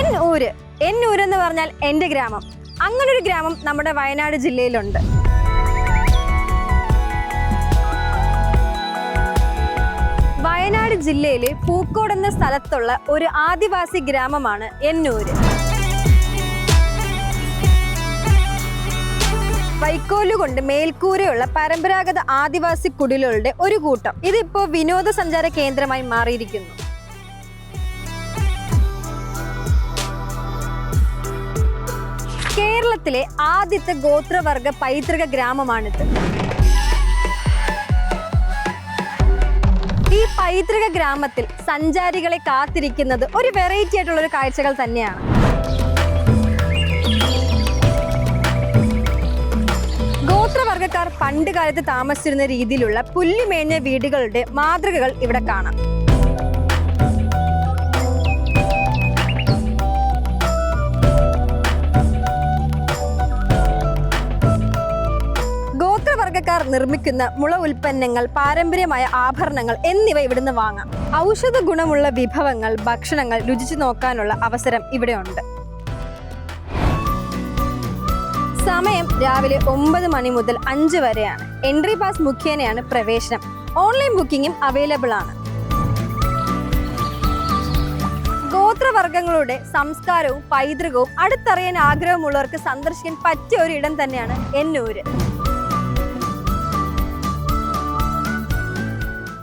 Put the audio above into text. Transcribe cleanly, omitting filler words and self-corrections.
എന്നൂര്. എന്നൂര് എന്ന് പറഞ്ഞാൽ എൻ്റെ ഗ്രാമം. അങ്ങനൊരു ഗ്രാമം നമ്മുടെ വയനാട് ജില്ലയിലുണ്ട്. വയനാട് ജില്ലയിലെ പൂക്കോട് എന്ന സ്ഥലത്തുള്ള ഒരു ആദിവാസി ഗ്രാമമാണ് എന്നൂര്. വൈക്കോലുകൊണ്ട് മേൽക്കൂരയുള്ള പരമ്പരാഗത ആദിവാസി കുടിലുകളുടെ ഒരു കൂട്ടം. ഇതിപ്പോ വിനോദസഞ്ചാര കേന്ദ്രമായി മാറിയിരിക്കുന്നു. കേരളത്തിലെ ആദ്യത്തെ ഗോത്രവർഗ പൈതൃക ഗ്രാമമാണിത്. ഈ പൈതൃക ഗ്രാമത്തിൽ സഞ്ചാരികളെ കാത്തിരിക്കുന്നത് ഒരു വെറൈറ്റി ആയിട്ടുള്ള ഒരു കാഴ്ചകൾ തന്നെയാണ്. ഗോത്രവർഗക്കാർ പണ്ട് കാലത്ത് താമസിച്ചിരുന്ന രീതിയിലുള്ള പുല്ലുമേഞ്ഞ വീടുകളുടെ മാതൃകകൾ ഇവിടെ കാണാം. ഗോത്രവർഗക്കാർ നിർമ്മിക്കുന്ന മുള ഉൽപ്പന്നങ്ങൾ, പാരമ്പര്യമായ ആഭരണങ്ങൾ എന്നിവ ഇവിടുന്ന് വാങ്ങാം. ഔഷധ ഗുണമുള്ള വിഭവങ്ങൾ, ഭക്ഷണങ്ങൾ രുചിച്ചു നോക്കാനുള്ള അവസരം ഇവിടെ ഉണ്ട്. സമയം രാവിലെ 9 മണി മുതൽ 5 വരെയാണ്. എൻട്രി പാസ് മുഖേനയാണ് പ്രവേശനം. ഓൺലൈൻ ബുക്കിംഗും അവൈലബിൾ ആണ്. ഗോത്രവർഗങ്ങളുടെ സംസ്കാരവും പൈതൃകവും അടുത്തറിയാൻ ആഗ്രഹമുള്ളവർക്ക് സന്ദർശിക്കാൻ പറ്റിയ ഒരു ഇടം തന്നെയാണ് എന്നൂര്.